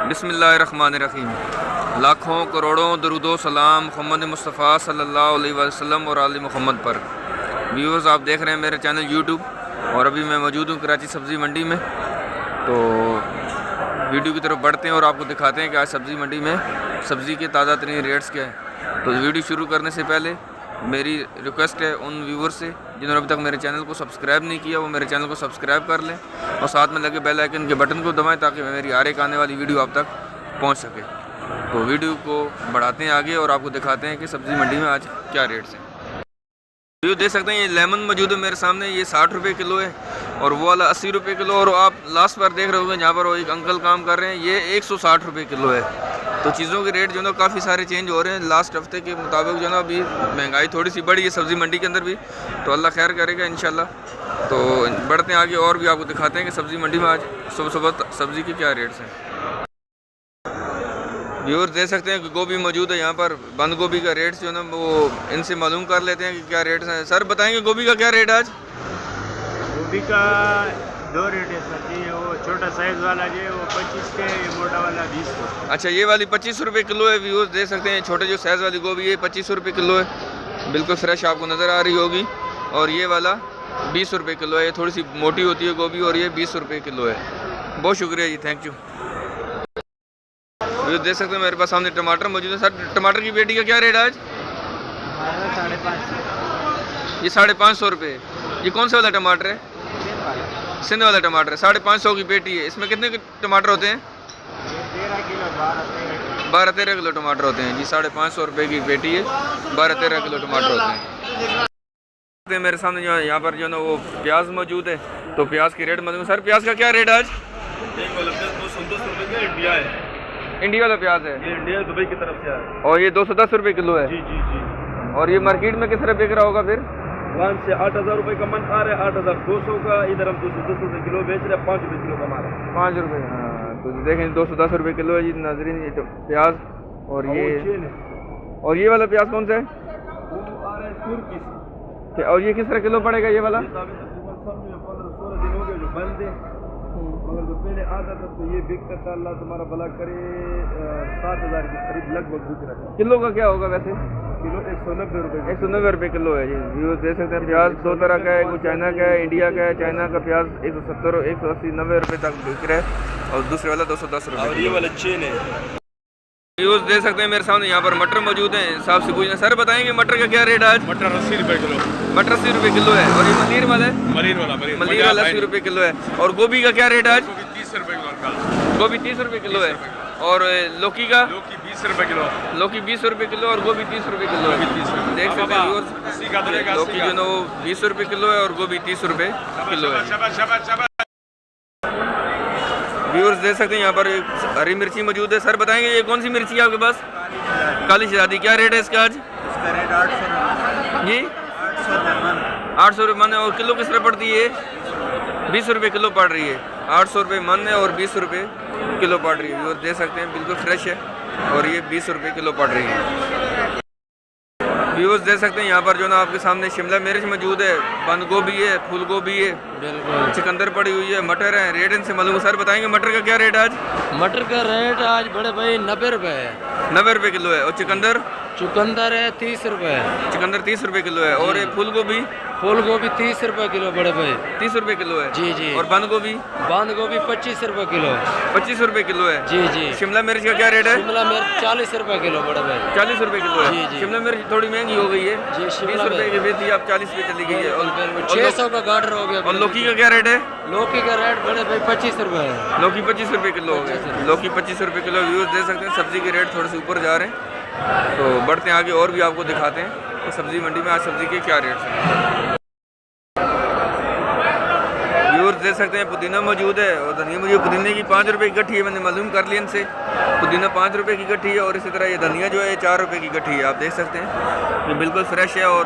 बिस्मिल्लाहिर्रहमानिर्रहीम। लाखों करोड़ों दरूदो सलाम मोहम्मद मुस्तफ़ा सल्लल्लाहु अलैहि वसल्लम और आले मोहम्मद पर। व्यूअर्स, आप देख रहे हैं मेरे चैनल यूट्यूब, और अभी मैं मौजूद हूँ कराची सब्ज़ी मंडी में। तो वीडियो की तरफ बढ़ते हैं और आपको दिखाते हैं कि आज सब्ज़ी मंडी में सब्ज़ी के ताज़ा तरीन रेट्स क्या है। तो वीडियो शुरू करने से पहले मेरी रिक्वेस्ट है उन व्यूवर से जिन्होंने अभी तक मेरे चैनल को सब्सक्राइब नहीं किया, वो मेरे चैनल को सब्सक्राइब कर लें और साथ में लगे बेल आइकन के बटन को दबाएं ताकि मेरी हर एक आने वाली वीडियो आप तक पहुंच सके। तो वीडियो को बढ़ाते हैं आगे और आपको दिखाते हैं कि सब्ज़ी मंडी में आज क्या रेट्स हैं। वीडियो देख सकते हैं, ये लेमन मौजूद है मेरे सामने, ये 60 रुपये किलो है और वो वाला 80 रुपये किलो। और आप लास्ट पर देख रहे होंगे जहाँ पर वो एक अंकल काम कर रहे हैं, ये 160 रुपये किलो है। तो चीज़ों के रेट जो है काफ़ी सारे चेंज हो रहे हैं लास्ट हफ्ते के मुताबिक। जो है ना अभी महंगाई थोड़ी सी बढ़ी है सब्ज़ी मंडी के अंदर भी, तो अल्लाह खैर करेगा इंशाल्लाह। तो बढ़ते हैं आगे और भी आपको दिखाते हैं कि सब्ज़ी मंडी में आज सुबह सुबह सब्ज़ी के क्या रेट्स हैं। व्यूअर्स देख सकते हैं कि गोभी मौजूद है यहाँ पर। बंद गोभी का रेट जो है ना वो इनसे मालूम कर लेते हैं कि क्या रेट्स हैं। सर बताएंगे गोभी का क्या रेट है आज? गोभी का दो रेट है सर जी। वो छोटा साइज वाला जो है वो 25 के, ये मोटा वाला 20 के। अच्छा, ये वाली 25 रुपये किलो है। व्यूअर्स देख सकते हैं छोटे जो साइज़ वाली गोभी है 25 रुपये किलो है, बिल्कुल फ्रेश आपको नज़र आ रही होगी। और ये वाला 20 रुपये किलो है, ये थोड़ी सी मोटी होती है गोभी, और ये 20 रुपये किलो है। बहुत शुक्रिया जी, थैंक यू। ये देख सकते हैं मेरे पास सामने टमाटर मौजूद है। सर टमाटर की पेटी का क्या रेट है आज? 550। ये 550 रुपये। ये कौन सा वाला टमाटर है? सिंध वाला टमाटर है। 550 की पेटी है। इसमें कितने टमाटर होते हैं? 13 किलो 12-13 किलो टमाटर होते हैं जी। 550 रुपये की पेटी है, 12-13 किलो टमाटर होते हैं। मेरे सामने जो यहाँ पर जो ना वो प्याज मौजूद है, तो प्याज की रेट मौजूद है। सर प्याज का क्या रेट है आज? 210 रुपये का इंडिया है। इंडिया वाला प्याज है, ये इंडिया दुबई की तरफ से है। और ये 210 रुपये किलो है। जी जी जी। और ये मार्केट में किस तरह बिक रहा होगा फिर? वहाँ से 8000 रुपये का मन आ रहा है, 8200 का। इधर हम 210 रुपये किलो बेच रहे हैं, 5 रुपये किलो कमा रहे हैं। 5 रुपये। हाँ, तो देखें 210 रुपये किलो है जी नाजरीन ये प्याज। और ये वाला प्याज कौन सा है? वो आ रहा है तुर्की से। और ये किस तरह किलो पड़ेगा ये वाला? 15-16 दिन हो गए जो बंद है, मगर जो पहले आता था तो ये बिकता था, अल्लाह तुम्हारा भला करे, 7000 के करीब लगभग बिक रहा था। किलो का क्या होगा वैसे? किलो 190 रुपये। 190 रुपये किलो है जी। व्यूअर्स देख सकते हैं प्याज दो तरह का है, एक चाइना का है, इंडिया का है। चाइना का प्याज 170, 180, 90 रुपये तक बिक रहा है, और दूसरे वाला 210 रुपये। और ये वाला चेन है। व्यूअर्स देख सकते हैं मेरे सामने यहाँ पर मटर मौजूद हैं। साहब से पूछना, सर बताएंगे मटर का क्या रेट है आज? मटर 80 रुपये किलो। मटर 80 रुपये किलो है। और ये मलीर वाला है? मरीर वाला 80 रुपये किलो है। और गोभी का क्या रेट है आज? 30 रुपये किलो। गोभी 30 रुपये किलो है। और लौकी का? लौकी 20 रुपये किलो। लौकी 20 रुपये किलो और गोभी 30 रुपये किलो है। देख सकते हैं व्यूअर्स, लौकी जो है वो 20 रुपये किलो है और गोभी 30 रुपये किलो है। व्यूअर्स देख सकते हैं यहाँ पर एक हरी मिर्ची मौजूद है। सर बताएंगे ये कौन सी मिर्ची है आपके पास? काली शहजादी। क्या रेट है इसका आज? इसका रेट 800 जी 800 रुपये मन है। और किलो किस तरह पड़ती है? 20 रुपये किलो पड़ रही है। 800 रुपये मन है और 20 रुपये किलो पड़ रही है। व्यूअर्स देख सकते हैं बिल्कुल फ्रेश है, और ये 20 रुपये किलो पड़ रही है। व्यूअर्स देख सकते हैं यहाँ पर जो ना आपके सामने शिमला मिर्च मौजूद है, बंद गोभी है, फूल गोभी है, बिल्कुल चुकंदर पड़ी हुई है, मटर है। रेट इनसे मालूम। सर बताएंगे मटर का क्या रेट है आज? मटर का रेट आज बड़े भाई 90 रुपये है। 90 रुपये किलो है। और चुकंदर? चुकंदर है 30 रुपये। चुकंदर 30 रुपये किलो है। और ये फूल गोभी? फूल गोभी 30 रुपये किलो बड़े भाई। 30 रुपये किलो है जी जी। और बंद गोभी? बंद गोभी 25 रुपये किलो। 25 रुपये किलो है जी जी। शिमला मिर्च का क्या रेट है? शिमला मिर्च 40 रुपये किलो बड़े भाई। 40 रुपये किलो है। जी जी। शिमला मिर्च थोड़ी महंगी हो गई है जी। 20 रुपये की बेचती अब 40 रुपये चली गई है। और 600 का गार्डर हो गया। और लौकी का क्या रेट है? लौकी का रेट बड़े भाई 25 रुपये है। लौकी 25 रुपये किलो हो गया। लौकी 25 रुपये किलो। व्यूअर्स दे सकते हैं सब्जी के रेट थोड़े से ऊपर जा रहे हैं। तो बढ़ते हैं आगे और भी आपको दिखाते हैं तो सब्जी मंडी में आज सब्जी के क्या रेट्स हैं। व्यूअर्स देख सकते हैं पुदीना मौजूद है और धनिया मौजूद। पुदीने की 5 रुपये की गट्ठी है, मैंने मालूम कर लिया इनसे। पुदीना 5 रुपये की गट्ठी है, और इसी तरह ये धनिया जो है 4 रुपये की गट्ठी है। आप देख सकते हैं ये बिल्कुल फ्रेश है और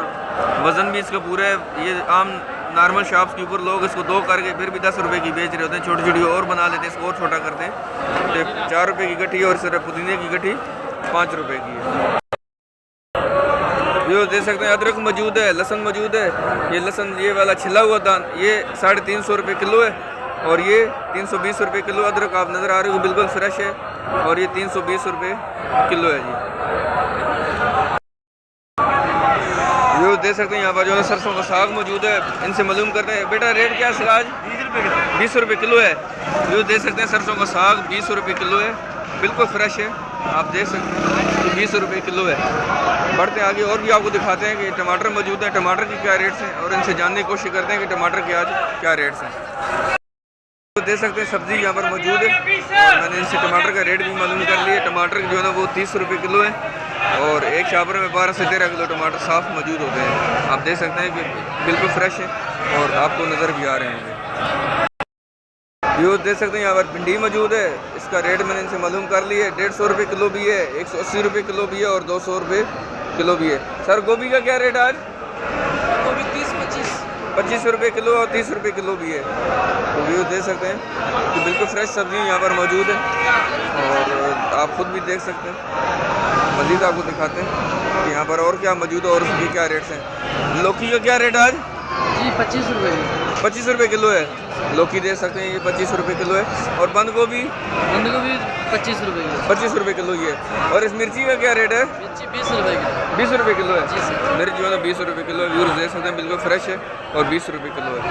वज़न भी इसका पूरा है। ये आम नॉर्मल शॉप्स के ऊपर लोग इसको 2 करके फिर भी 10 रुपये की बेच रहे होते हैं। छोटी छोटी और बना लेते हैं, इसको और छोटा करते हैं। तो 4 रुपये की गट्ठी है और इस तरह पुदीने की गट्ठी 5 रुपये की है। ये देख सकते हैं अदरक मौजूद है, लहसुन मौजूद है। ये लहसुन ये वाला छिला हुआ दान ये 350 रुपये किलो है। और ये 320 रुपये किलो अदरक आप नज़र आ रहे हो, बिल्कुल फ्रेश है और ये 320 रुपये किलो है जी। ये देख सकते हैं यहाँ पर जो है सरसों का साग मौजूद है, इनसे मालूम करते हैं। बेटा रेट क्या है साग? 20 रुपये किलो है। जो देख सकते हैं सरसों का साग 20 रुपये किलो है, बिल्कुल फ्रेश है, आप देख सकते हैं। तो 20 रुपये किलो है। बढ़ते आगे और भी आपको दिखाते हैं कि टमाटर मौजूद हैं, टमाटर की क्या रेट्स हैं और इनसे जानने की कोशिश करते हैं कि टमाटर के आज क्या रेट्स हैं। तो देख सकते हैं सब्ज़ी यहाँ पर मौजूद है और मैंने इनसे टमाटर का रेट भी मालूम कर लिया। टमाटर जो है ना वो 30 रुपये किलो है और एक शापर में 12 से 13 किलो टमाटर साफ़ मौजूद होते हैं। आप देख सकते हैं कि बिल्कुल फ्रेश है और आपको नज़र भी आ रहे होंगे। ये देख सकते हैं यहाँ पर भिंडी मौजूद है, इसका रेट मैंने इनसे मालूम कर लिया है। 150 रुपये किलो भी है, 180 रुपये किलो भी है और 200 रुपये किलो भी है। सर गोभी का क्या रेट आज? गोभी 25 रुपये किलो और 30 रुपये किलो भी है। तो व्यू देख सकते हैं कि बिल्कुल फ्रेश सब्ज़ी यहाँ पर मौजूद है और आप खुद भी देख सकते हैं। मज़ीद आपको दिखाते हैं कि यहाँ पर और क्या मौजूद है और उसके क्या रेट्स हैं। लौकी का क्या रेट आज? जी 25 रुपये 25 रुपये किलो है। लौकी देख सकते हैं ये 25 रुपये किलो है और बंद गोभी 25 रुपये किलो 25 रुपये किलो ये। और इस मिर्ची का क्या रेट है? मिर्ची 20 रुपये किलो 20 रुपये किलो है। जी सर। मिर्च जो है ना 20 रुपये किलो है। व्यूअर्स देख सकते हैं बिल्कुल फ्रेश है और 20 रुपये किलो है।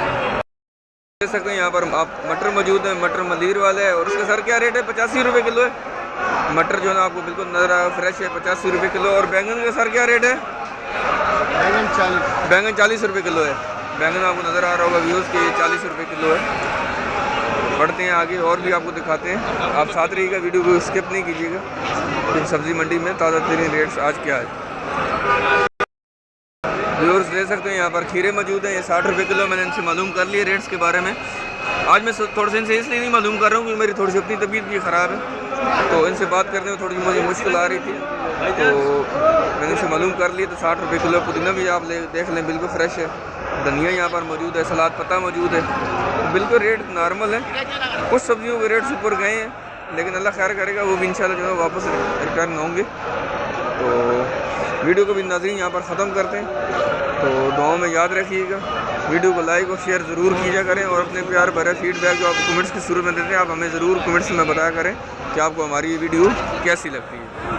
देख सकते हैं यहाँ पर आप मटर मौजूद है, मटर मलिर वाले है और उसका सर क्या रेट है? 85 रुपये किलो है। मटर जो है ना आपको बिल्कुल नजर आ फ्रेश है, 85 रुपये किलो। और बैंगन का सर क्या रेट है? बैंगन 40 रुपये किलो है। बैंगन आपको नज़र आ रहा होगा व्यूअर्स कि 40 रुपये किलो है। बढ़ते हैं आगे और भी आपको दिखाते हैं, आप साथ रहिएगा, वीडियो को स्किप नहीं कीजिएगा कि सब्ज़ी मंडी में ताज़ा तरीन रेट्स आज क्या है। व्यूअर्स देख सकते हैं यहाँ पर खीरे मौजूद हैं, ये 60 रुपये किलो। मैंने इनसे मालूम कर लिए रेट्स के बारे में। आज मैं थोड़े से इनसे इसलिए नहीं मालूम कर रहा हूँ क्योंकि मेरी थोड़ी सी अपनी तबीयत भी ख़राब है, तो इनसे बात करने में थोड़ी मुझे मुश्किल आ रही थी, तो मैंने इनसे मालूम कर लिए। तो 60 रुपये किलो पुदीना भी आप देख लें, बिल्कुल फ्रेश है। धनिया यहाँ पर मौजूद है, सलाद पत्ता मौजूद है, बिल्कुल रेट नॉर्मल है। कुछ सब्जियों के रेट्स ऊपर गए हैं लेकिन अल्लाह खैर करेगा, वो भी इंशाल्लाह जो है वापस रिटर्न होंगे। तो वीडियो को भी नाज़रीन यहाँ पर ख़त्म करते हैं। तो दुआओं में याद रखिएगा, वीडियो को लाइक और शेयर ज़रूर कीजिए करें और अपने प्यार भरे फीडबैक जो आप कमेंट्स के शुरू में देते हैं आप हमें ज़रूर कमेंट्स में बताया करें कि आपको हमारी ये वीडियो कैसी लगती है।